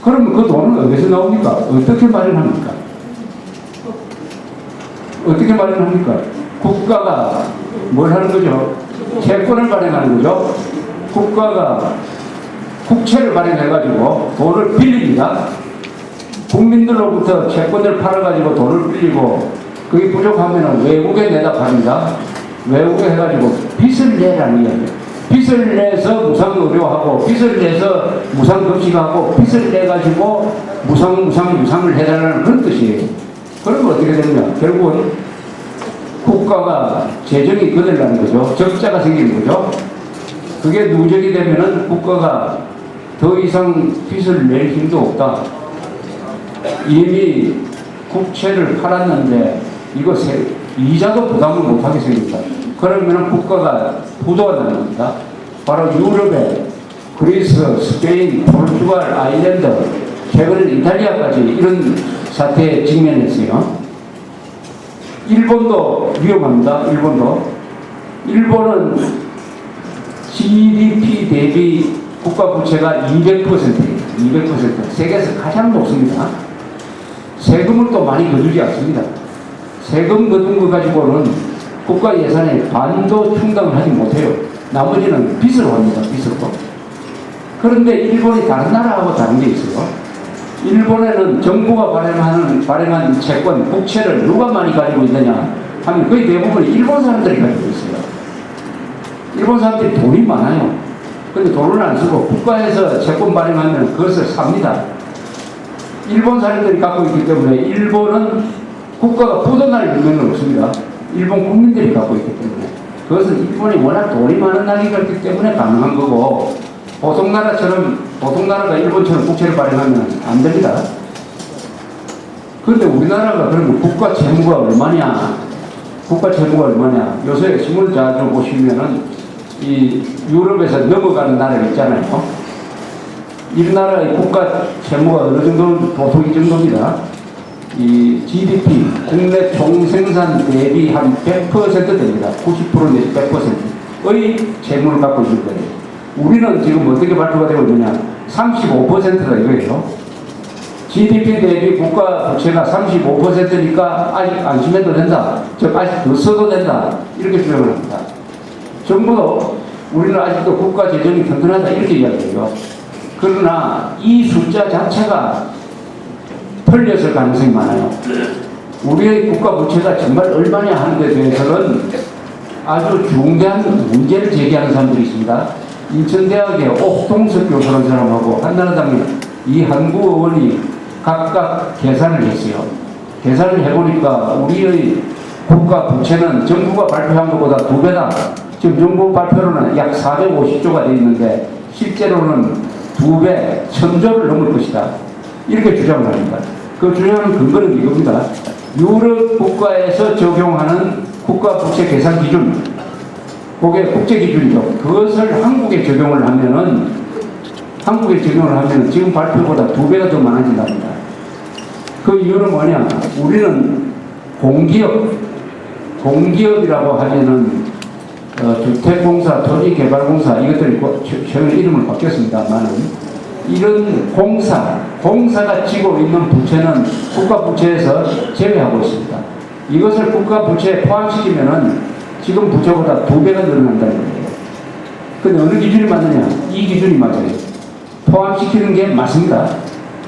그러면 그 돈은 어디서 나옵니까? 어떻게 마련합니까? 어떻게 마련합니까? 국가가 뭘 하는 거죠? 채권을 발행하는 거죠. 국가가 국채를 발행해가지고 돈을 빌립니다. 국민들로부터 채권을 팔아가지고 돈을 빌리고 그게 부족하면 외국에 내다 팝니다. 외국에 해가지고 빚을 내라는 이야기예요. 빚을 내서 무상의료하고 빚을 내서 무상급식하고 빚을 내가지고 무상을 해달라는 그런 뜻이에요. 그러면 어떻게 되느냐? 결국은 국가가 재정이 거들라는 거죠. 적자가 생기는 거죠. 그게 누적이 되면은 국가가 더 이상 빚을 낼 힘도 없다. 이미 국채를 팔았는데 이거 이자도 부담을 못하게 생겼다. 그러면 국가가 부도가 나는 겁니다. 바로 유럽의 그리스, 스페인, 포르투갈, 아일랜드, 최근 이탈리아까지 이런 사태에 직면했어요. 일본도 위험합니다. 일본은 GDP 대비 국가 부채가 200%예요. 200%. 세계에서 가장 높습니다. 세금을 또 많이 거두지 않습니다. 세금 거둔 거 가지고는 국가 예산의 반도 충당을 하지 못해요. 나머지는 빚으로 합니다. 빚으로. 그런데 일본이 다른 나라하고 다른 게 있어요. 일본에는 정부가 발행한 채권, 국채를 누가 많이 가지고 있느냐 하면 거의 대부분 일본 사람들이 가지고 있어요. 일본 사람들이 돈이 많아요. 근데 돈을 안 쓰고 국가에서 채권 발행하면 그것을 삽니다. 일본 사람들이 갖고 있기 때문에 일본은 국가가 부도날 능력은 없습니다. 일본 국민들이 갖고 있기 때문에. 그것은 일본이 워낙 돈이 많은 나라이기 때문에 가능한 거고, 보통 나라가 일본처럼 국채를 발행하면 안 됩니다. 그런데 우리나라가 그러면 국가 채무가 얼마냐? 요새 신문 자주 보시면은 이 유럽에서 넘어가는 나라 있잖아요. 이 나라의 국가 채무가 어느 정도 보통 이 정도입니다. 이 GDP, 국내 총생산 대비 한 100% 됩니다. 90% 내지 100%의 채무를 갖고 있는 거예요. 우리는 지금 어떻게 발표가 되고 있느냐? 35%다 이거예요. GDP 대비 국가 부채가 35%니까 아직 안심해도 된다. 즉 아직 더 써도 된다. 이렇게 주장을 합니다. 정부도 우리는 아직도 국가 재정이 튼튼하다 이렇게 이야기해요. 그러나 이 숫자 자체가 틀렸을 가능성이 많아요. 우리의 국가 부채가 정말 얼마냐 하는 데 대해서는 아주 중대한 문제를 제기하는 사람들이 있습니다. 인천대학의 옥동석 교수라는 사람하고 한나라당의 이한구 의원이 각각 계산을 했어요. 계산을 해보니까 우리의 국가 부채는 정부가 발표한 것보다 2배다. 지금 정부 발표로는 약 450조가 되어 있는데 실제로는 2배, 1000조를 넘을 것이다. 이렇게 주장을 합니다. 그 주장하는 근거는 이겁니다. 유럽 국가에서 적용하는 국가 부채 계산 기준, 그게 국제 기준이죠. 그것을 한국에 적용을 하면은 지금 발표보다 2배가 더 많아진답니다. 그 이유는 뭐냐? 우리는 공기업이라고 하면은 주택공사, 토지개발공사 이것들이 최근 이름을 바뀌었습니다만은 이런 공사가 지고 있는 부채는 국가 부채에서 제외하고 있습니다. 이것을 국가 부채에 포함시키면은 지금 부채보다 2배가 늘어난다는 거예요. 근데 어느 기준이 맞느냐? 이 기준이 맞아요. 포함시키는 게 맞습니다.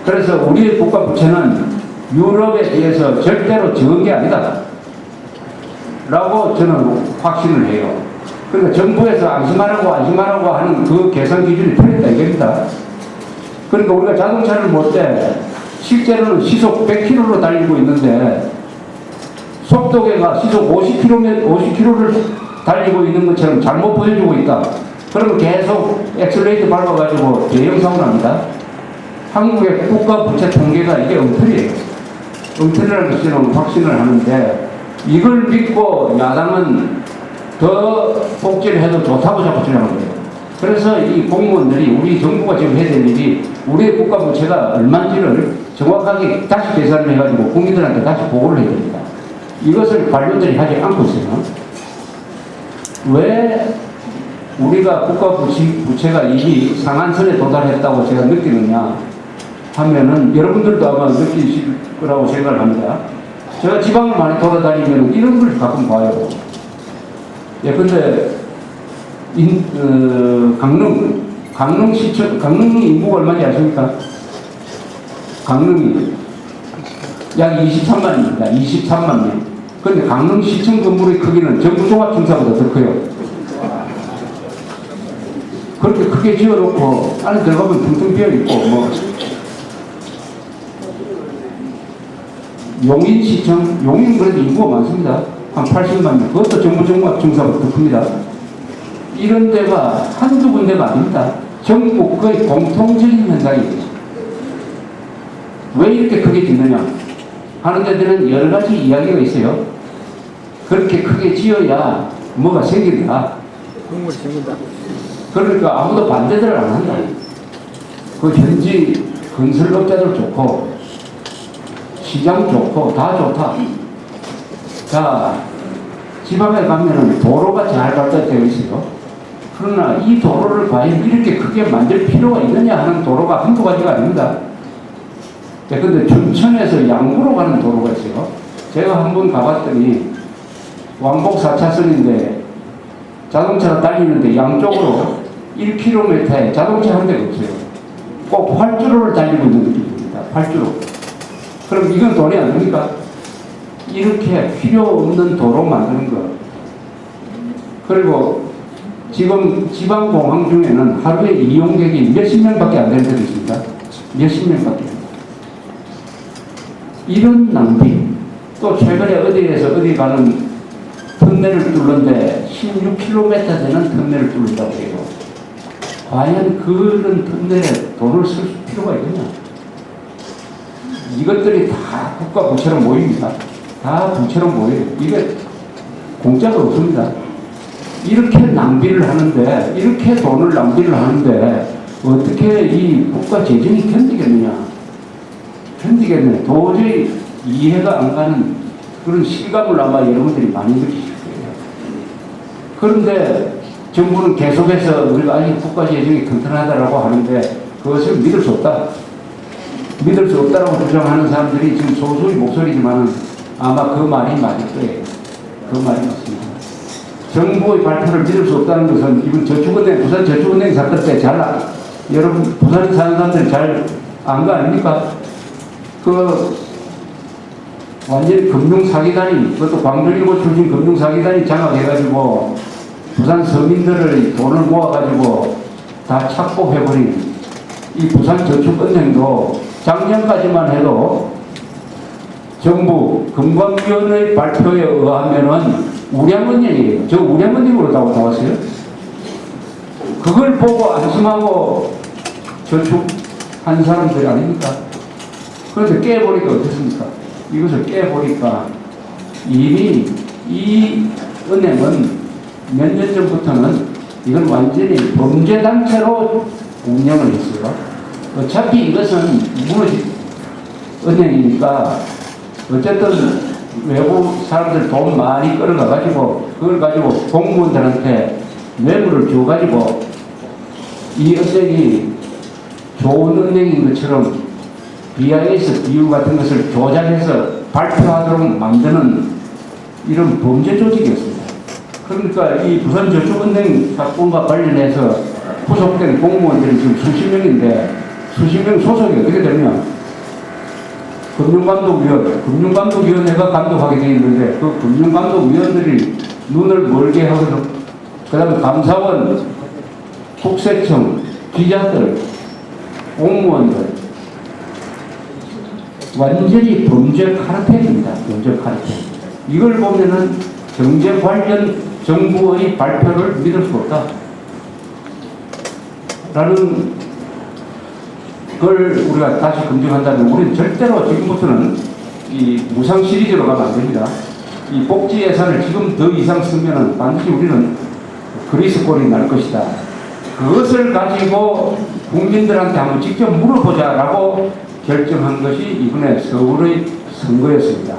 그래서 우리의 국가 부채는 유럽에 비해서 절대로 적은 게 아니다. 라고 저는 확신을 해요. 그러니까 정부에서 안심하라고 하는 그 계산 기준이 틀렸다 이겁니다. 그러니까 우리가 자동차를 몰 때 실제로는 시속 100km로 달리고 있는데 속도계가 시속 50km를 달리고 있는 것처럼 잘못 보여주고 있다. 그러면 계속 엑셀레이터 밟아가지고 대형 사고를 합니다. 한국의 국가 부채 통계가 이게 엉터리예요. 엉터리라는 것은 확신을 하는데 이걸 믿고 야당은 더 복지를 해도 좋다고 자꾸 주장하는 거예요. 그래서 이 공무원들이 우리 정부가 지금 해야 될 일이 우리의 국가 부채가 얼마인지를 정확하게 다시 계산을 해가지고 국민들한테 다시 보고를 해야 됩니다. 이것을 관료들이 하지 않고 있어요. 왜 우리가 국가 부채가 이미 상한선에 도달했다고 제가 느끼느냐? 하면은 여러분들도 아마 느끼실 거라고 생각을 합니다. 제가 지방을 많이 돌아다니면 이런 걸 가끔 봐요. 예, 근데 강릉시청, 강릉 인구가 얼마인지 아십니까? 강릉이 약 23만입니다. 23만 명. 근데 강릉시청 건물의 크기는 전부 종합청사보다 더 커요. 그렇게 크게 지어놓고 안에 들어가면 텅텅 비어있고, 뭐 용인시청, 용인 그래도 인구가 많습니다. 한 80만 명. 그것도 전부 종합청사보다 더 큽니다. 이런 데가 한두 군데가 아닙니다. 전국의 공통적인 현상이에요. 왜 이렇게 크게 짓느냐 하는 데들은 여러 가지 이야기가 있어요. 그렇게 크게 지어야 뭐가 생긴다. 국물이 생긴다. 그러니까 아무도 반대를 안 한다. 그 현지 건설업자들 좋고 시장 좋고 다 좋다. 자, 지방에 가면은 도로가 잘 발달되어 있어요. 그러나 이 도로를 과연 이렇게 크게 만들 필요가 있느냐 하는 도로가 한두 가지가 아닙니다. 근데 춘천에서 양구로 가는 도로가 있어요. 제가 한번 가봤더니 왕복 4차선인데 자동차가 달리는데 양쪽으로 1km에 자동차 한 대가 없어요. 꼭 활주로를 달리고 있는 느낌입니다. 활주로. 그럼 이건 돈이 안 듭니까? 이렇게 필요 없는 도로 만드는 거. 그리고 지금 지방공항 중에는 하루에 이용객이 몇십 명밖에 안 되는 데도 있습니다. 몇십 명밖에. 이런 낭비. 또 최근에 어디에서 어디 가는 터널을 뚫는데 16km 되는 터널을 뚫는다고 해요. 과연 그런 터널에 돈을 쓸 필요가 있느냐? 이것들이 다 국가 부채로 모입니다. 다 부채로 모여요. 이게 공짜가 없습니다. 이렇게 낭비를 하는데, 이렇게 돈을 낭비를 하는데 어떻게 이 국가 재정이 견디겠느냐? 견디겠네. 도저히 이해가 안 가는 그런 실감을 아마 여러분들이 많이 느끼실 거예요. 그런데 정부는 계속해서 우리가 아직 국가 재정이 튼튼하다라고 하는데 그것을 믿을 수 없다. 믿을 수 없다라고 주장하는 사람들이 지금 소수의 목소리지만 아마 그 말이 맞을 거예요. 그 말이 맞습니다. 정부의 발표를 믿을 수 없다는 것은 이번 저축은행, 부산 저축은행 사건 때 여러분 부산에 사는 사람들이 잘 안 거 아닙니까? 완전히 금융사기단이, 그것도 광주일보 출신 금융사기단이 장악해가지고 부산 서민들의 돈을 모아가지고 다 착복해버린 이 부산저축은행도 작년까지만 해도 정부 금감위원회 발표에 의하면은 우량은행이에요. 저 우량은행으로 나왔어요. 그걸 보고 안심하고 저축한 사람들이 아닙니까? 그런데 깨보니까 어떻습니까? 이것을 깨보니까 이미 이 은행은 몇 년 전부터는 이건 완전히 범죄단체로 운영을 했어요. 어차피 이것은 무너진 은행이니까 어쨌든 외부 사람들 돈 많이 끌어가가지고 그걸 가지고 공무원들한테 뇌물을 줘가지고 이 은행이 좋은 은행인 것처럼 BIS 비율 같은 것을 조작해서 발표하도록 만드는 이런 범죄 조직이었습니다. 그러니까 이 부산저축은행 사건과 관련해서 구속된 공무원들이 지금 수십 명인데 수십 명 소속이 어떻게 되냐? 금융감독위원회가 감독하게 되어 있는데 그 금융감독위원들이 눈을 멀게 하거든. 그 다음에 감사원, 국세청, 기자들, 공무원들 완전히 범죄 카르텔입니다. 범죄 카르텔. 이걸 보면은 경제 관련 정부의 발표를 믿을 수 없다. 라는 걸 우리가 다시 검증한다면 우리는 절대로 지금부터는 이 무상 시리즈로 가면 안 됩니다. 이 복지 예산을 지금 더 이상 쓰면은 반드시 우리는 그리스 꼴이 날 것이다. 그것을 가지고 국민들한테 한번 직접 물어보자라고 결정한 것이 이번에 서울의 선거였습니다.